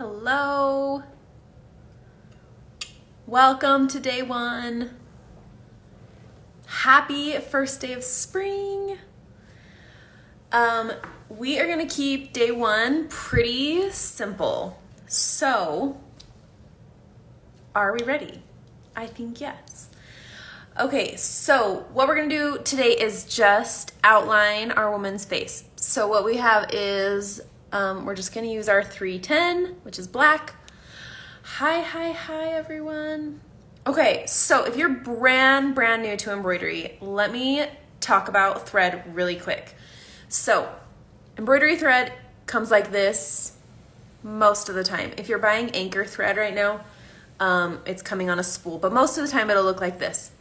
Hello. Welcome to day one. Happy first day of spring. We are gonna keep day one pretty simple. So, are we ready? I think yes. Okay, so what we're gonna do today is just outline our woman's face. So what we have is, we're just gonna use our 310, which is black. Hi, everyone. Okay, so if you're brand new to embroidery, let me talk about thread really quick. So embroidery thread comes like this most of the time. If you're buying anchor thread right now, it's coming on a spool, but most of the time it'll look like this.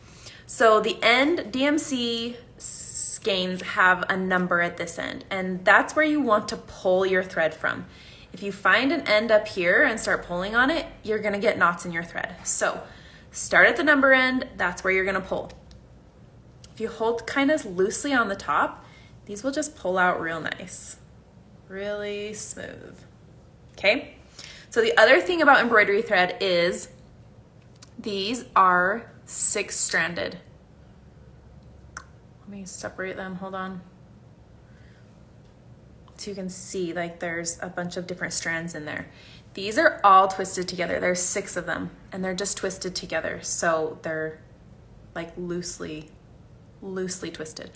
So the end DMC skeins have a number at this end, and that's where you want to pull your thread from. If you find an end up here and start pulling on it, you're gonna get knots in your thread. So start at the number end, that's where you're gonna pull. If you hold kind of loosely on the top, these will just pull out real nice, really smooth, okay? So the other thing about embroidery thread is these are 6-stranded. Let me separate them, hold on. So you can see like there's a bunch of different strands in there. These are all twisted together. There's 6 of them and they're just twisted together. So they're like loosely twisted.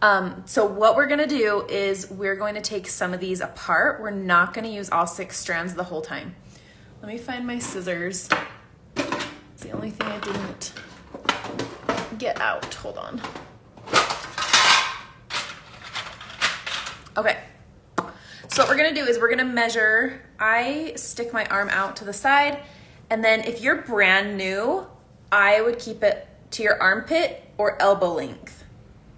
So what we're gonna do is we're going to take some of these apart. We're not gonna use all 6 strands the whole time. Let me find my scissors. It's the only thing I didn't get out, hold on. Okay, so what we're gonna do is we're gonna measure. I stick my arm out to the side, and then if you're brand new, I would keep it to your armpit or elbow length.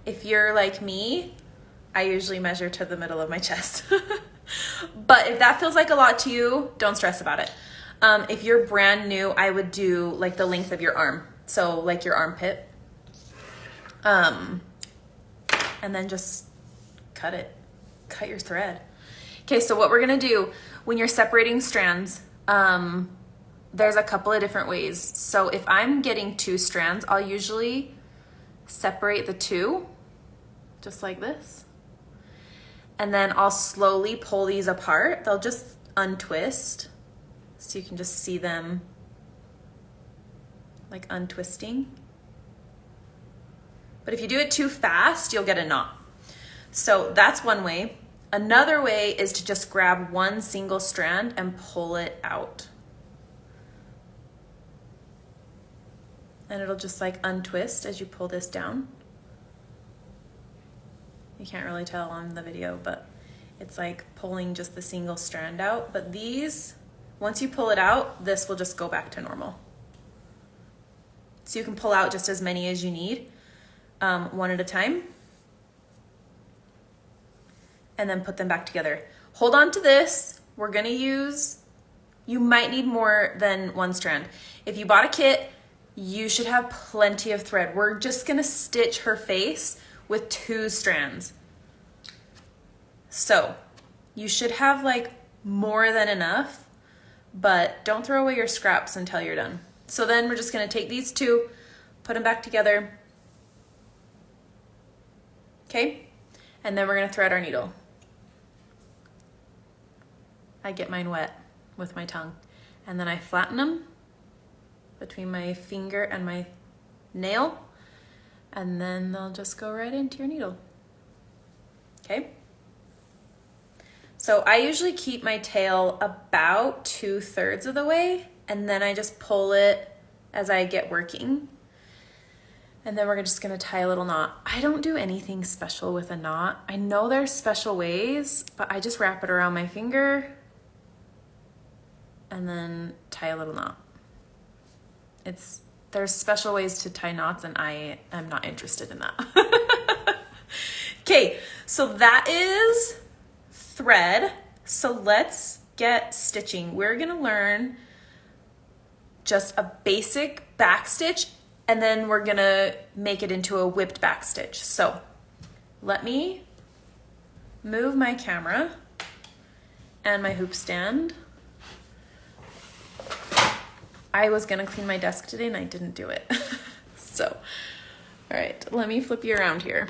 If you're like me, I usually measure to the middle of my chest. But if that feels like a lot to you, don't stress about it. If you're brand new, I would do like the length of your arm. So like your armpit. And then just cut your thread. Okay, so what we're gonna do when you're separating strands, there's a couple of different ways. So if I'm getting 2 strands, I'll usually separate the 2, just like this. And then I'll slowly pull these apart. They'll just untwist. So you can just see them like untwisting. But if you do it too fast, you'll get a knot. So that's one way. Another way is to just grab one single strand and pull it out. And it'll just like untwist as you pull this down. You can't really tell on the video, but it's like pulling just the single strand out. But these, once you pull it out, this will just go back to normal. So you can pull out just as many as you need, one at a time. And then put them back together. Hold on to this. We're gonna use, you might need more than 1 strand. If you bought a kit, you should have plenty of thread. We're just gonna stitch her face with 2 strands. So you should have like more than enough, but don't throw away your scraps until you're done. So then we're just gonna take these 2, put them back together. Okay, and then we're gonna thread our needle. I get mine wet with my tongue, and then I flatten them between my finger and my nail, and then they'll just go right into your needle. Okay? So I usually keep my tail about 2/3 of the way, and then I just pull it as I get working. And then we're just gonna tie a little knot. I don't do anything special with a knot. I know there's special ways, but I just wrap it around my finger and then tie a little knot. There's special ways to tie knots, and I am not interested in that. Okay, so that is thread. So let's get stitching. We're gonna learn just a basic back stitch, and then we're gonna make it into a whipped back stitch. So let me move my camera and my hoop stand I was gonna clean my desk today and I didn't do it. So, all right, let me flip you around here.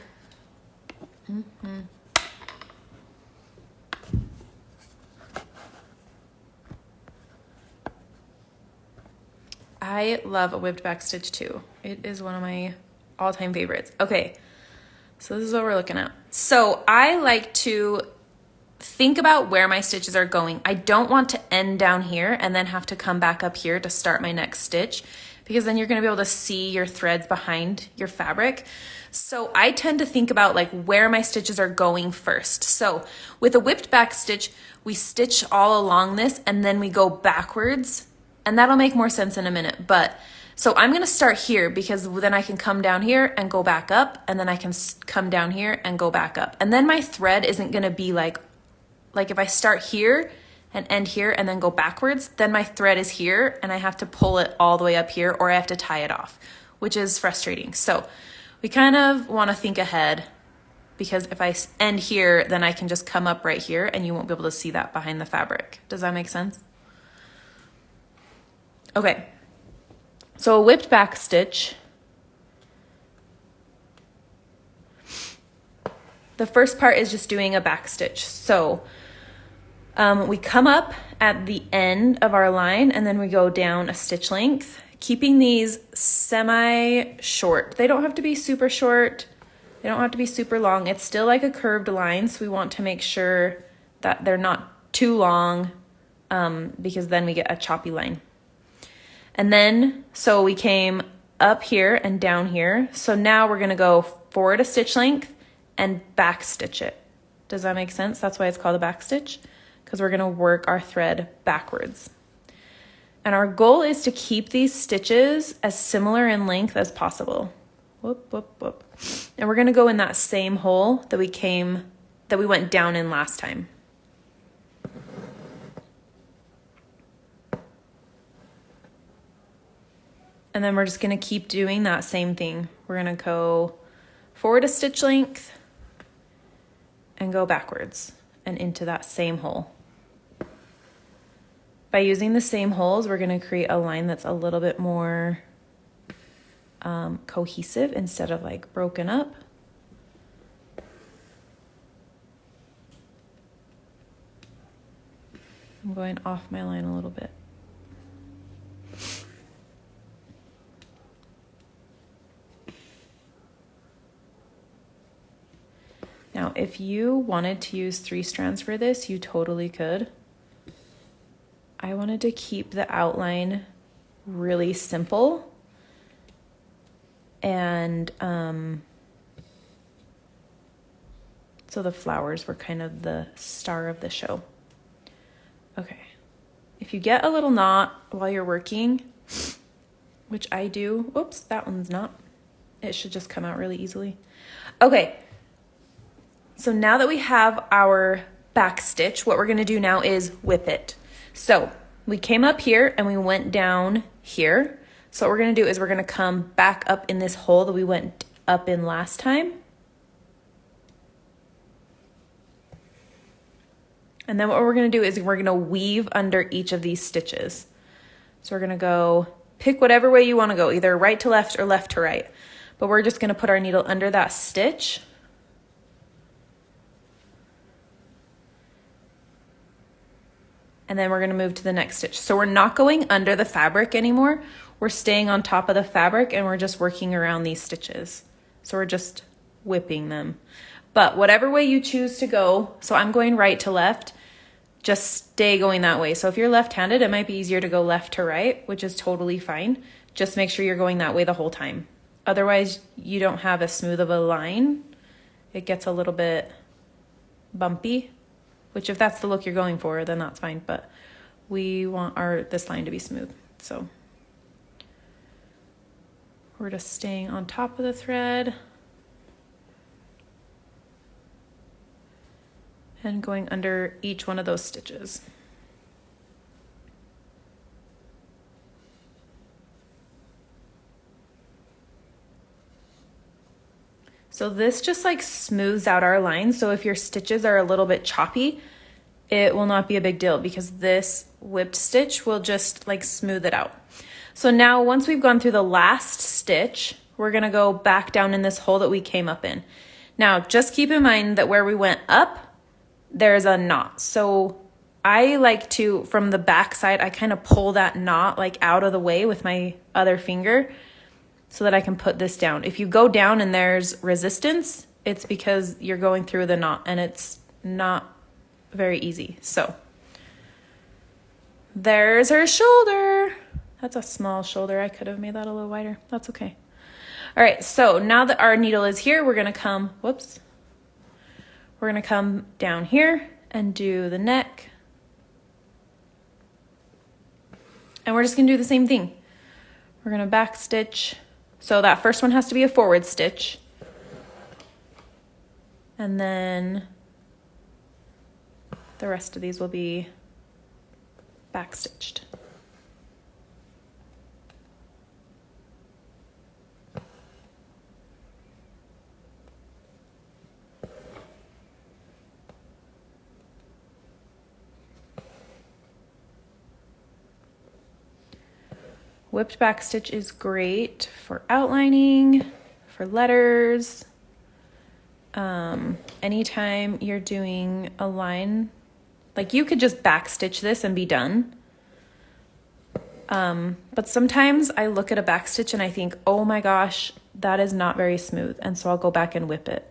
I love a whipped back stitch too. It is one of my all-time favorites. Okay, so this is what we're looking at. So I like to think about where my stitches are going. I don't want to end down here and then have to come back up here to start my next stitch, because then you're gonna be able to see your threads behind your fabric. So I tend to think about like where my stitches are going first. So with a whipped back stitch, we stitch all along this and then we go backwards, and that'll make more sense in a minute. But so I'm gonna start here because then I can come down here and go back up, and then I can come down here and go back up. And then my thread isn't gonna be like if I start here and end here and then go backwards, then my thread is here and I have to pull it all the way up here, or I have to tie it off, which is frustrating. So we kind of want to think ahead, because if I end here, then I can just come up right here and you won't be able to see that behind the fabric. Does that make sense? Okay, so a whipped back stitch, the first part is just doing a back stitch. So we come up at the end of our line and then we go down a stitch length, keeping these semi-short. They don't have to be super short. They don't have to be super long. It's still like a curved line, so we want to make sure that they're not too long, because then we get a choppy line. And then, so we came up here and down here. So now we're gonna go forward a stitch length and back stitch it. Does that make sense? That's why it's called a back stitch, because we're gonna work our thread backwards. And our goal is to keep these stitches as similar in length as possible. Whoop, whoop, whoop. And we're gonna go in that same hole that we went down in last time. And then we're just gonna keep doing that same thing. We're gonna go forward a stitch length and go backwards and into that same hole. By using the same holes, we're gonna create a line that's a little bit more cohesive instead of like broken up. I'm going off my line a little bit. Now, if you wanted to use 3 strands for this, you totally could. I wanted to keep the outline really simple, and so the flowers were kind of the star of the show. Okay, if you get a little knot while you're working, which I do, oops, that one's not, it should just come out really easily. Okay, so now that we have our back stitch, what we're gonna do now is whip it. So we came up here and we went down here. So what we're gonna do is we're gonna come back up in this hole that we went up in last time. And then what we're gonna do is we're gonna weave under each of these stitches. So we're gonna go, pick whatever way you wanna go, either right to left or left to right. But we're just gonna put our needle under that stitch. And then we're gonna move to the next stitch. So we're not going under the fabric anymore. We're staying on top of the fabric and we're just working around these stitches. So we're just whipping them. But whatever way you choose to go, so I'm going right to left, just stay going that way. So if you're left-handed, it might be easier to go left to right, which is totally fine. Just make sure you're going that way the whole time. Otherwise, you don't have as smooth of a line. It gets a little bit bumpy. Which if that's the look you're going for, then that's fine. But we want this line to be smooth. So we're just staying on top of the thread and going under each one of those stitches. So this just like smooths out our line. So if your stitches are a little bit choppy, it will not be a big deal because this whipped stitch will just like smooth it out. So now once we've gone through the last stitch, we're gonna go back down in this hole that we came up in. Now, just keep in mind that where we went up, there's a knot. So I like to, from the back side, I kind of pull that knot like out of the way with my other finger so that I can put this down. If you go down and there's resistance, it's because you're going through the knot and it's not very easy. So there's her shoulder. That's a small shoulder. I could have made that a little wider. That's okay. All right, so now that our needle is here, we're gonna come, whoops. We're gonna come down here and do the neck. And we're just gonna do the same thing. We're gonna back stitch. So that first one has to be a forward stitch. And then the rest of these will be back stitched. Whipped back stitch is great for outlining, for letters. Anytime you're doing a line, like you could just back stitch this and be done. But sometimes I look at a back stitch and I think, oh my gosh, that is not very smooth. And so I'll go back and whip it.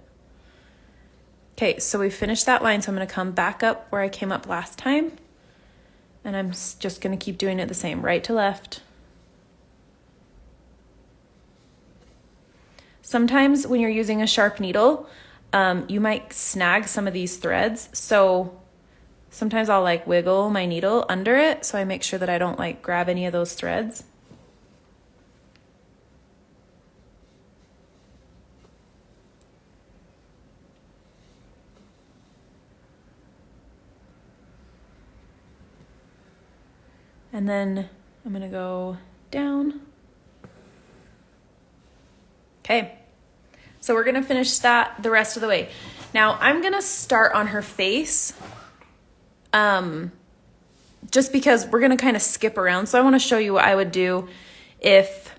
Okay, so we finished that line. So I'm gonna come back up where I came up last time. And I'm just gonna keep doing it the same, right to left. Sometimes when you're using a sharp needle, you might snag some of these threads. So sometimes I'll like wiggle my needle under it so I make sure that I don't like grab any of those threads. And then I'm gonna go down. Okay, so we're gonna finish that the rest of the way. Now I'm gonna start on her face, just because we're gonna kind of skip around. So I wanna show you what I would do if,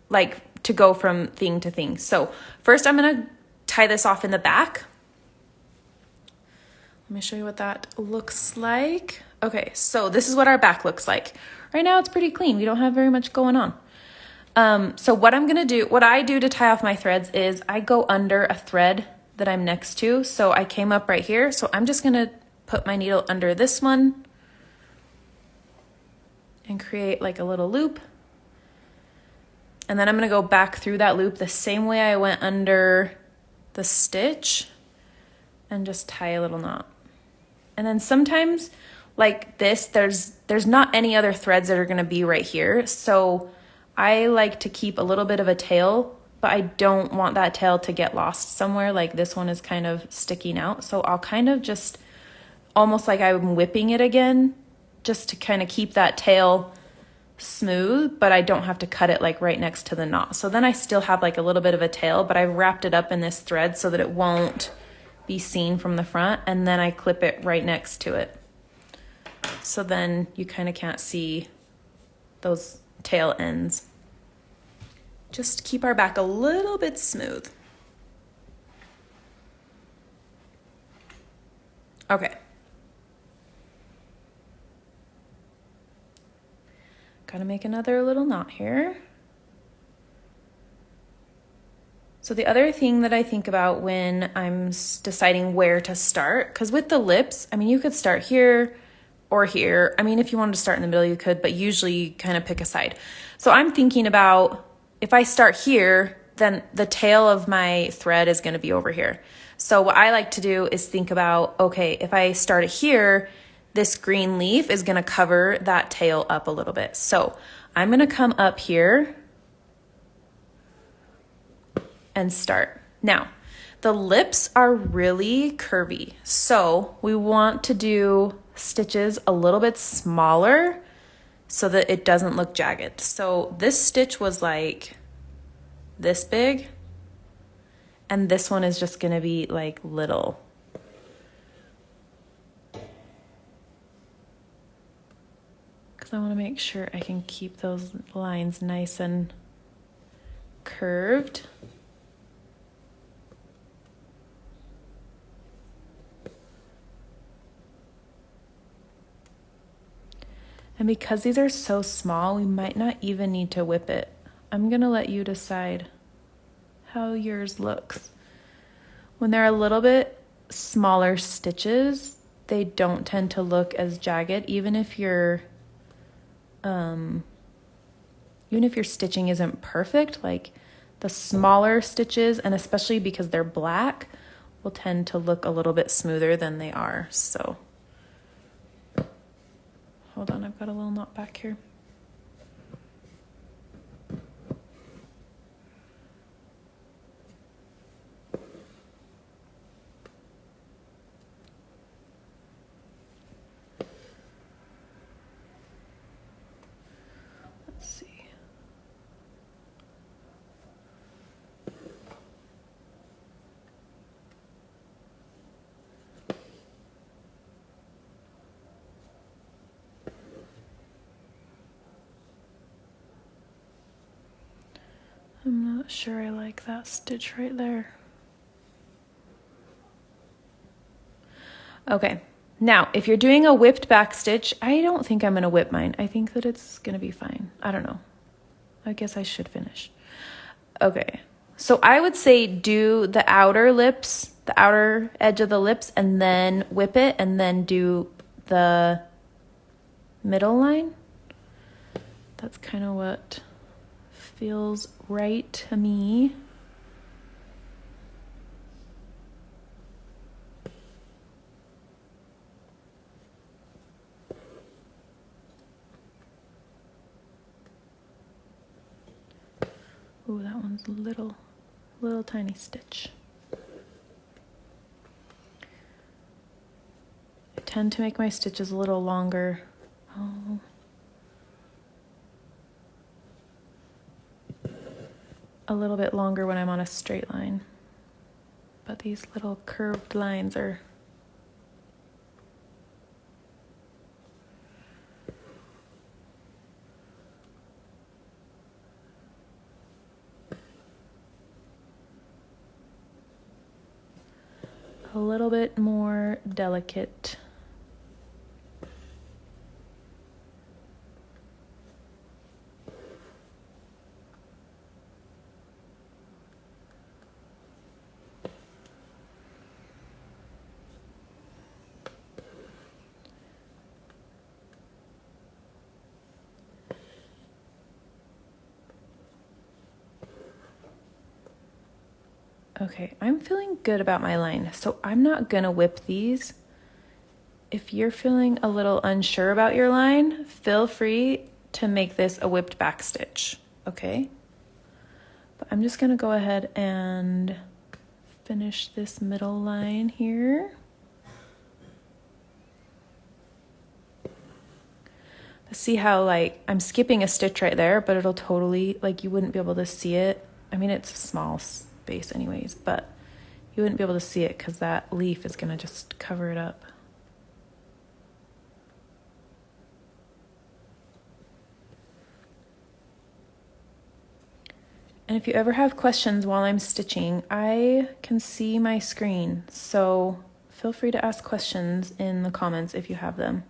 like, to go from thing to thing. So first I'm gonna tie this off in the back. Let me show you what that looks like. Okay, so this is what our back looks like. Right now it's pretty clean. We don't have very much going on. So what I'm gonna do, what I do to tie off my threads is I go under a thread that I'm next to. So I came up right here. So I'm just gonna put my needle under this one and create like a little loop. And then I'm gonna go back through that loop the same way I went under the stitch and just tie a little knot. And then sometimes like this, there's not any other threads that are gonna be right here. So I like to keep a little bit of a tail, but I don't want that tail to get lost somewhere. Like this one is kind of sticking out. So I'll kind of just, almost like I'm whipping it again, just to kind of keep that tail smooth, but I don't have to cut it like right next to the knot. So then I still have like a little bit of a tail, but I've wrapped it up in this thread so that it won't be seen from the front. And then I clip it right next to it. So then you kind of can't see those tail ends. Just keep our back a little bit smooth. Okay. Gotta make another little knot here. So the other thing that I think about when I'm deciding where to start, because with the lips, I mean, you could start here or here. I mean, if you wanted to start in the middle, you could, but usually you kind of pick a side. So I'm thinking about, if I start here, then the tail of my thread is going to be over here. So what I like to do is think about, okay, if I start it here, this green leaf is going to cover that tail up a little bit. So I'm going to come up here and start. Now, the lips are really curvy. So we want to do stitches a little bit smaller so that it doesn't look jagged. So this stitch was like this big, and this one is just gonna be like little. because I want to make sure I can keep those lines nice and curved. And because these are so small, we might not even need to whip it. I'm gonna let you decide how yours looks. When they're a little bit smaller stitches, they don't tend to look as jagged, even if your stitching isn't perfect. Like the smaller stitches, and especially because they're black, will tend to look a little bit smoother than they are. So hold on, I've got a little knot back here. Let's see. I'm not sure I like that stitch right there. Okay, now if you're doing a whipped back stitch, I don't think I'm gonna whip mine. I think that it's gonna be fine. I don't know. I guess I should finish. Okay, so I would say do the outer lips, the outer edge of the lips, and then whip it, and then do the middle line. That's kind of what feels right to me. Ooh, that one's a little tiny stitch. I tend to make my stitches a little longer. Oh. A little bit longer when I'm on a straight line, but these little curved lines are a little bit more delicate. Okay, I'm feeling good about my line, so I'm not gonna whip these. If you're feeling a little unsure about your line, feel free to make this a whipped back stitch, okay? But I'm just gonna go ahead and finish this middle line here. See how like I'm skipping a stitch right there, but it'll totally, like you wouldn't be able to see it. I mean, it's a small space anyways, but you wouldn't be able to see it because that leaf is gonna just cover it up. And if you ever have questions while I'm stitching, I can see my screen, so feel free to ask questions in the comments if you have them.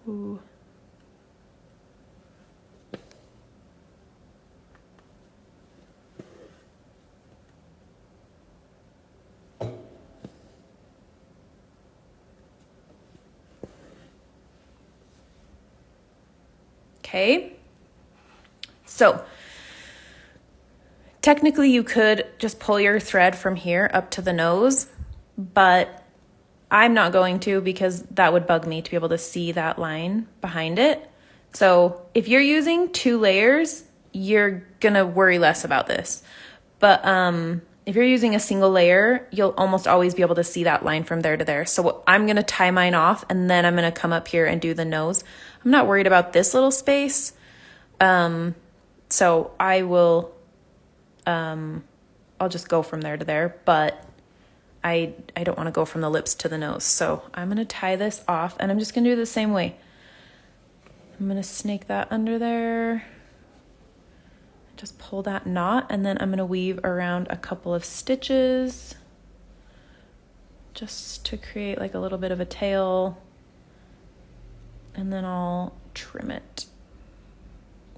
Ooh. Okay, so technically you could just pull your thread from here up to the nose, but I'm not going to because that would bug me to be able to see that line behind it. So if you're using 2 layers, you're gonna worry less about this. But if you're using a single layer, you'll almost always be able to see that line from there to there. So I'm gonna tie mine off and then I'm gonna come up here and do the nose. I'm not worried about this little space. So I will I'll just go from there to there, but I don't want to go from the lips to the nose. So I'm going to tie this off, and I'm just going to do it the same way. I'm going to snake that under there, just pull that knot, and then I'm going to weave around a couple of stitches just to create like a little bit of a tail, and then I'll trim it.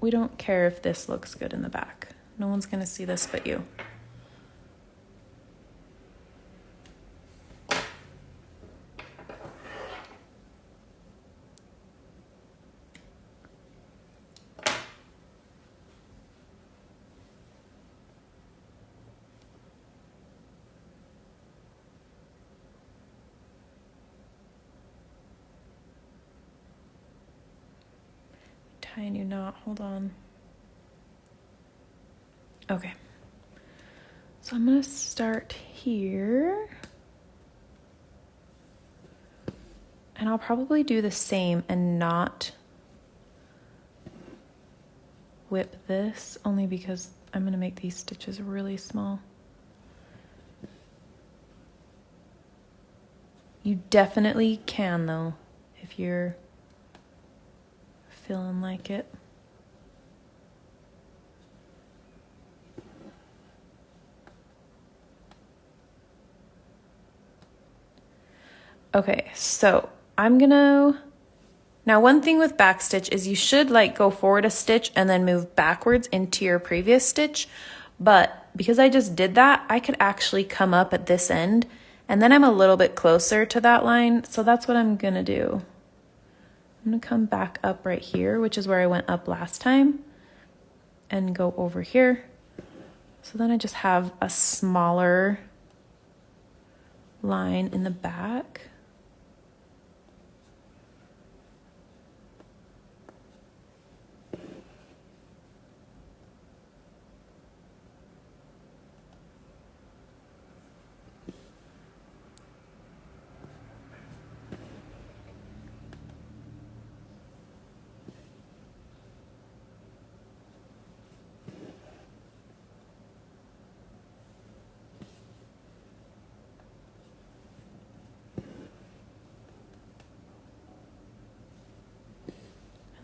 We don't care if this looks good in the back. No one's going to see this but you. Tie a new knot, hold on. Okay, so I'm gonna start here, and I'll probably do the same and not whip this, only because I'm gonna make these stitches really small. You definitely can though, if you're feeling like it. Okay, so I'm gonna, now one thing with backstitch is you should like go forward a stitch and then move backwards into your previous stitch, but because I just did that, I could actually come up at this end, and then I'm a little bit closer to that line, so that's what I'm gonna do. I'm gonna come back up right here, which is where I went up last time, and go over here. So then I just have a smaller line in the back.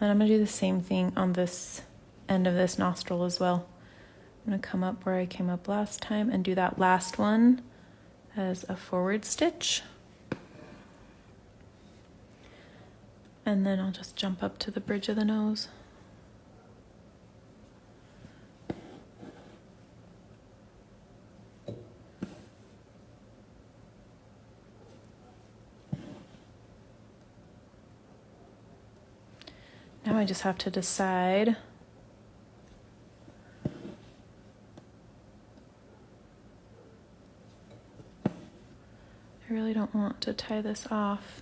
And I'm going to do the same thing on this end of this nostril as well. I'm going to come up where I came up last time and do that last one as a forward stitch. And then I'll just jump up to the bridge of the nose. Now I just have to decide I really don't want to tie this off.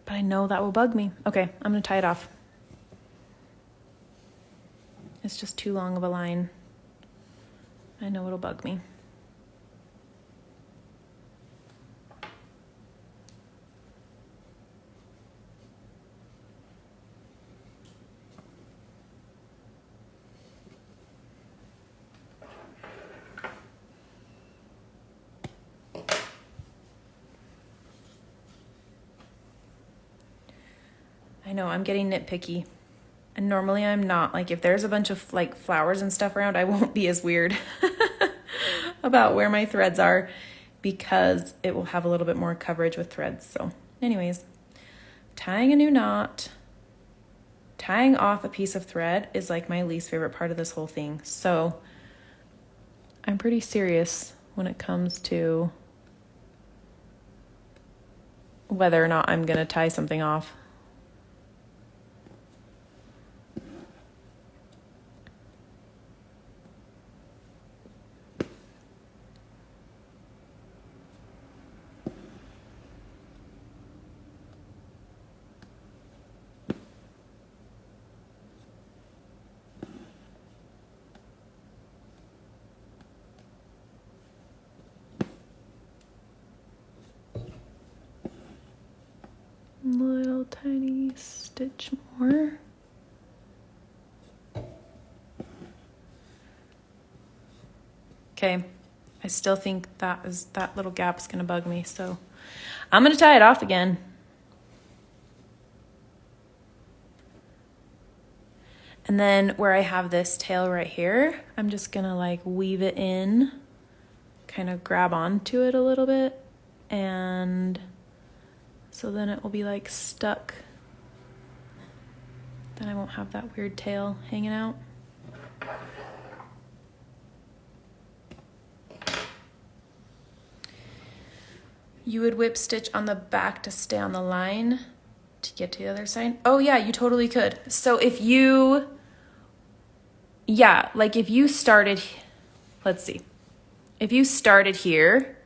But I know that will bug me. Okay, I'm gonna tie it off. It's just too long of a line. I know it'll bug me. I know, I'm getting nitpicky. And normally I'm not. Like, if there's a bunch of like flowers and stuff around, I won't be as weird about where my threads are, because it will have a little bit more coverage with threads. So anyways, tying a new knot, tying off a piece of thread is like my least favorite part of this whole thing. So I'm pretty serious when it comes to whether or not I'm gonna tie something off. Little little tiny stitch more. Okay, I still think that little gap's gonna bug me, so I'm gonna tie it off again. And then where I have this tail right here, I'm just gonna like weave it in, kind of grab onto it a little bit, and so then it will be like stuck. Then I won't have that weird tail hanging out. You would whip stitch on the back to stay on the line to get to the other side? Oh yeah, you totally could. So if you, yeah, like if you started, let's see. If you started here,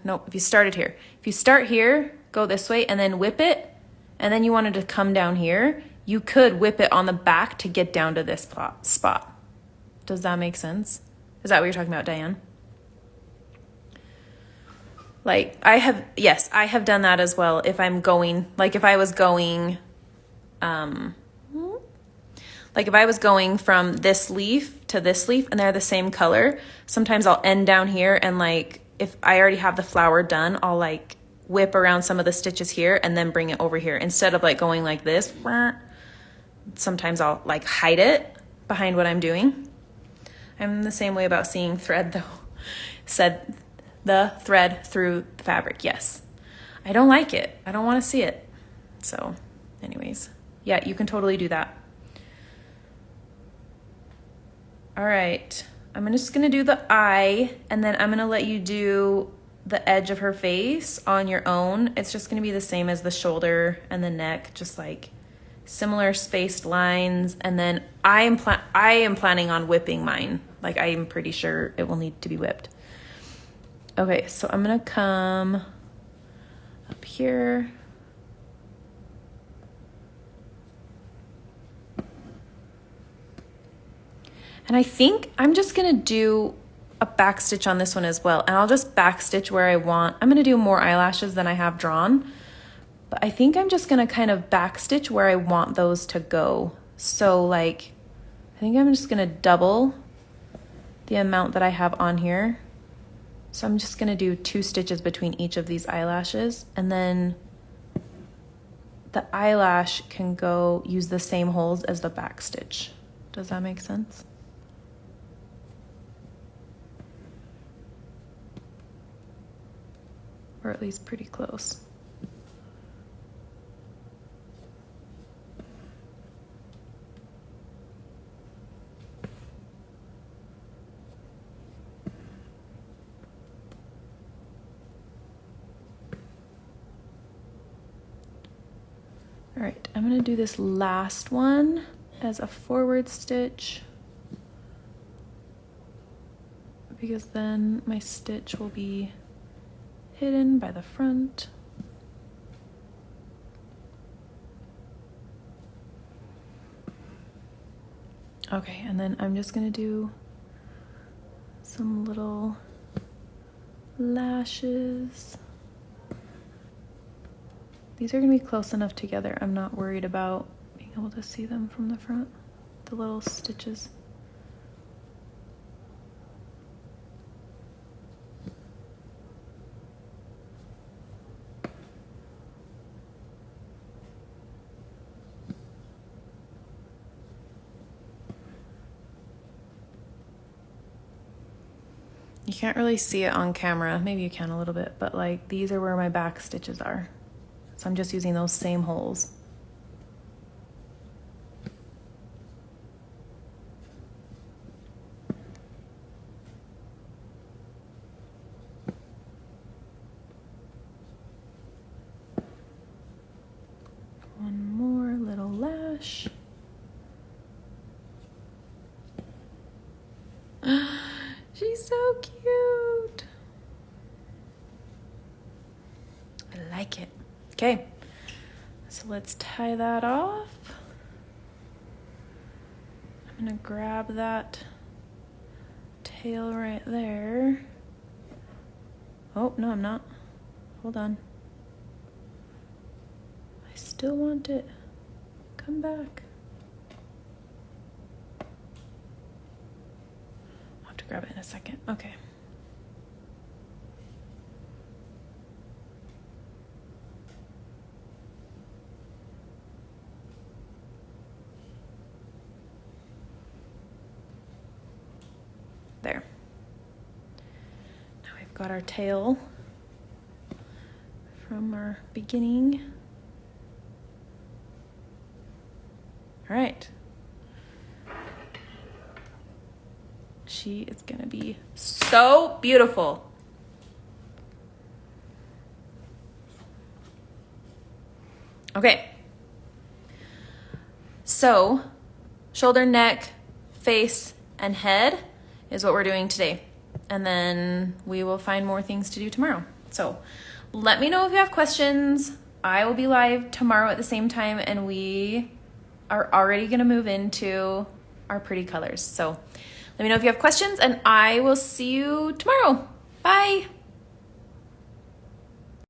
nope, if you started here. If you start here, go this way and then whip it, and then you wanted to come down here, you could whip it on the back to get down to this spot. Does that make sense? Is that what you're talking about, Diane? Like I have done that as well. If I'm going, like if I was going, like if I was going from this leaf to this leaf and they're the same color, sometimes I'll end down here and like, if I already have the flower done, I'll like whip around some of the stitches here and then bring it over here. Instead of like going like this, sometimes I'll like hide it behind what I'm doing. I'm the same way about seeing thread though. Said the thread through the fabric. Yes. I don't like it. I don't want to see it. So anyways, yeah, you can totally do that. All right. I'm just going to do the eye and then I'm going to let you do the edge of her face on your own. It's just going to be the same as the shoulder and the neck, just like similar spaced lines. And then I am planning on whipping mine. Like I am pretty sure it will need to be whipped. Okay, so I'm gonna come up here. And I think I'm just gonna do a back stitch on this one as well. And I'll just back stitch where I want. I'm gonna do more eyelashes than I have drawn, but I think I'm just gonna kind of back stitch where I want those to go. So like, I think I'm just gonna double the amount that I have on here. So I'm just gonna do 2 stitches between each of these eyelashes, and then the eyelash can go use the same holes as the back stitch. Does that make sense? Or at least pretty close. All right, I'm gonna do this last one as a forward stitch because then my stitch will be hidden by the front. Okay, and then I'm just gonna do some little lashes. These are gonna be close enough together. I'm not worried about being able to see them from the front, the little stitches. You can't really see it on camera. Maybe you can a little bit, but like these are where my back stitches are. So I'm just using those same holes. One more little lash. She's so cute. I like it. Okay, so let's tie that off. I'm gonna grab that tail right there. Oh, no, I'm not. Hold on. still want it. Come back. I'll have to grab it in a second. Okay. There. Now we've got our tail from our beginning. All right. She is gonna be so beautiful. Okay. So, shoulder, neck, face, and head is what we're doing today. And then we will find more things to do tomorrow. So let me know if you have questions. I will be live tomorrow at the same time, and we are already gonna move into our pretty colors. So let me know if you have questions, and I will see you tomorrow. Bye.